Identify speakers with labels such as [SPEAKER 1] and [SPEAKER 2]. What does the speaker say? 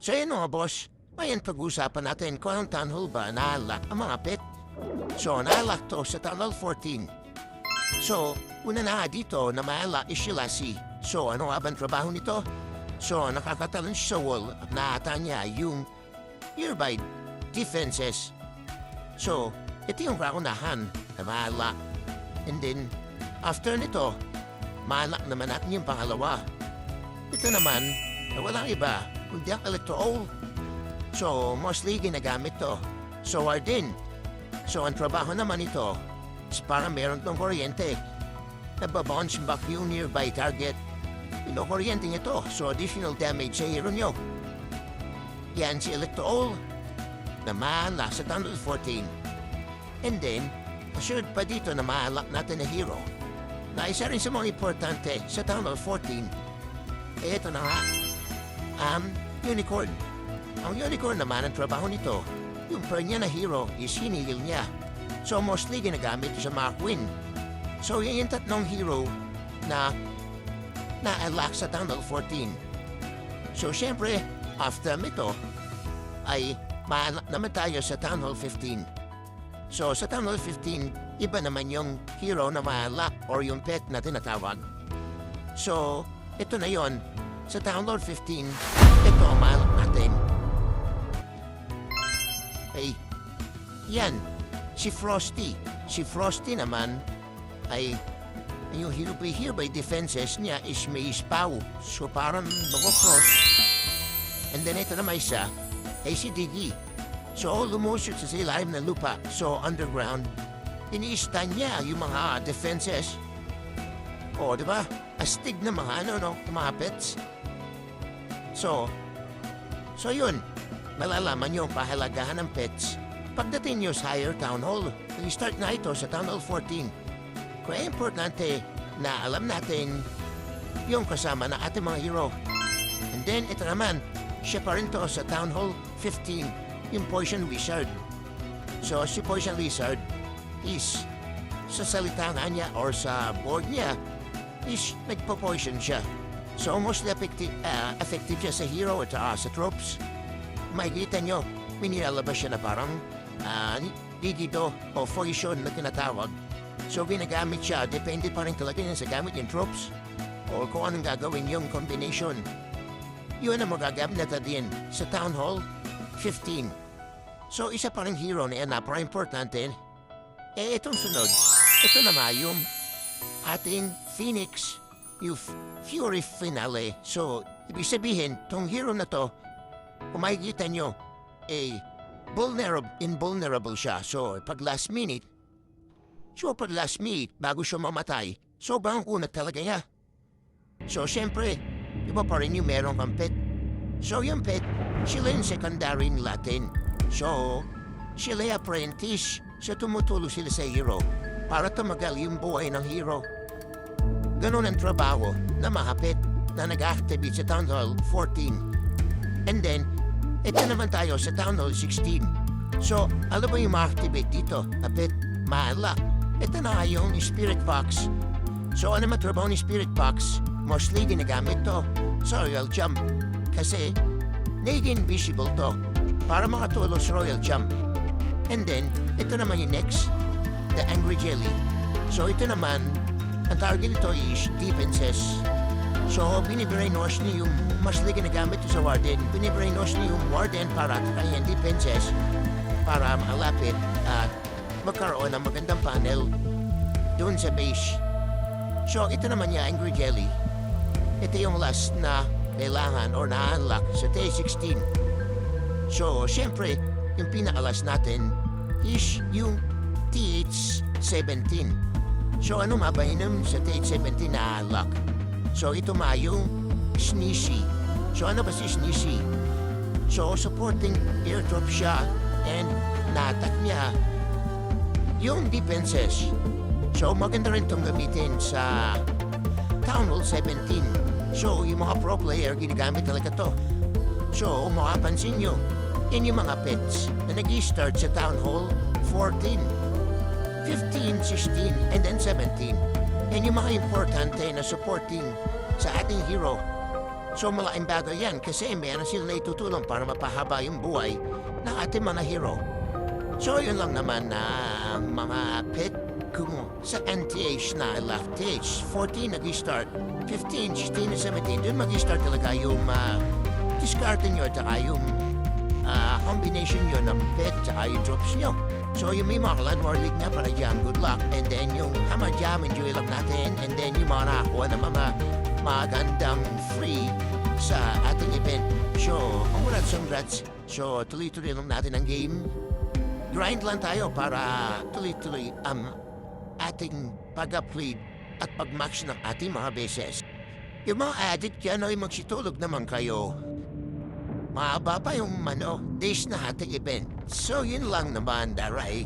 [SPEAKER 1] So yun mga boss, ngayon pag-usapan natin kung anong Town Hall ba naalak ang mga pet. So naalak to sa Town Hall 14. So, una na dito na maalak is si Lassie. So ano nga bang trabaho nito? So nakakatalon siya sa wall at naata niya yung nearby defenses. So, ito yung kaunahan na maalak. And then, after nito, maalak naman natin yung pangalawa. Ito naman, na walang iba, kundi ang electro-owl. So, mostly ginagamit to. So, Arden. So, ang trabaho naman ito is para meron tong kuryente. Nababounce back yung nearby target. Pinokuryente nito, so additional damage sa hero nyo. Yan si electro-owl na maalak sa Town Hall 14. And then, assured pa dito na maalak natin na hero na isa rin sa mga importante sa Town Hall 14. Ito na nga, Unicorn. Ang Unicorn naman ang trabaho nito. Yung per niya na hero is hinihil niya. So mostly ginagamit sa Mark Win. So yan yung tatlong hero na na-unlock sa Town Hall 14. So syempre, after nito, ay ma-unlock naman tayo sa Town Hall 15. So sa Town Hall 15, iba naman yung hero na ma-unlock or yung pet na tinatawag. So, ito na yon. Sa Town Hall 15, ito ang ma-unlock natin. Ay, yan, si Frosty. Si Frosty naman ay yung hereby defenses niya is may ispaw. So parang cross. And then ito naman isa ay si Diggy. So lumusot sa ilalim ng lupa. So underground. Iniistan niya yung mga defenses. O, di ba? Astig na mga mga pets. So yun. Malalaman yung pahalagahan ng pets pagdating nyo sa higher Town Hall. I-start na ito sa Town Hall 14. Kaya importante na alam natin yung kasama na ating mga hero. And then ito naman, siya pa rin to sa Town Hall 15, yung Poison Wizard. So si Poison Wizard is sa salita nga niya or sa board niya is nagpo-poison siya. So mostly effective siya sa hero at sa tropes. Makikita nyo, minilalabas siya na parang digido o poison na tinatawag. So ginagamit siya, depende pa rin talaga yan sa gamit yung tropes o kung anong gagawin yung combination. Yun ang magagamit na din sa Town Hall 15. So isa pa rin hero na yan, napaka-importante. Itong sunod, ito naman yung ating Phoenix, yung Fury Finale. So, ibig sabihin, tong hero na to, kung makikita nyo, invulnerable siya. So, pag last minute, bago siya mamatay, sobrang kunat talaga niya. So, syempre, iba pa rin yung merong kang pet. So, yung pet, sila yung secondary natin. So, sila yung apprentice. So, tumutulong sila sa hero para tumagal yung buhay ng hero. Ganun ang trabaho na mga pet na nag-activate sa Town Hall 14. And then, ito naman tayo sa Town Hall 16. So, ano ba yung ma-activate dito? A pet, ma-unlock. Ito na yung Spirit Box. So ano matrabaho ni Spirit Box? Mostly ginagamit to sa Royal Jump. Kasi naging visible to para makatulong sa Royal Jump. And then, ito naman yung next, the Angry Jelly. So ito naman, ang target nito is defenses. So binibrainwash niya yung mostly ginagamit to sa Warden. Binibrainwash niya yung Warden para kanyang defenses para malapit at magkaroon ng magandang panel doon sa base. So, ito naman yung Angry Jelly. Ito yung last na kailangan or na-unlock sa T16. So, syempre, yung pinaka-last natin is yung TH17. So, ano mabainom sa TH17 na-unlock? So, ito yung Sneezy. So, ano ba si Sneezy? So, supporting airdrop siya and na-attack niya yung defenses. So, maganda rin itong gamitin sa Town Hall 17. So, yung mga pro player, ginagamit talaga to. So, makapansin nyo, yan yung mga pets na nag-start sa Town Hall 14, 15, 16, and then 17. Yan yung mga importante na supporting sa ating hero. So malaking bagay yan kasi meron sila na itutulong para mapahaba yung buhay ng ating mga hero. So yun lang naman na mga pet kung sa NTH na left age, 14 nag-start, 15, 16, 17, dun mag-start talaga yung discarding nyo at yung combination nyo ng pet at yung drops nyo. So yung may mga Clan War League nga para dyan, good luck. And then yung Hamajam, enjoy lang natin. And then yung mga nakakuha ng mga magandang free sa ating event. So, congrats. So, tuloy-tuloy lang natin ang game. Grind lang tayo para tuloy-tuloy ang ating pag-upgrade at pag-max ng ating mga beses. Yung mga addict dyan ay magsitulog naman kayo. Mahaba pa yung days na ating event. So, yun lang naman, Daray.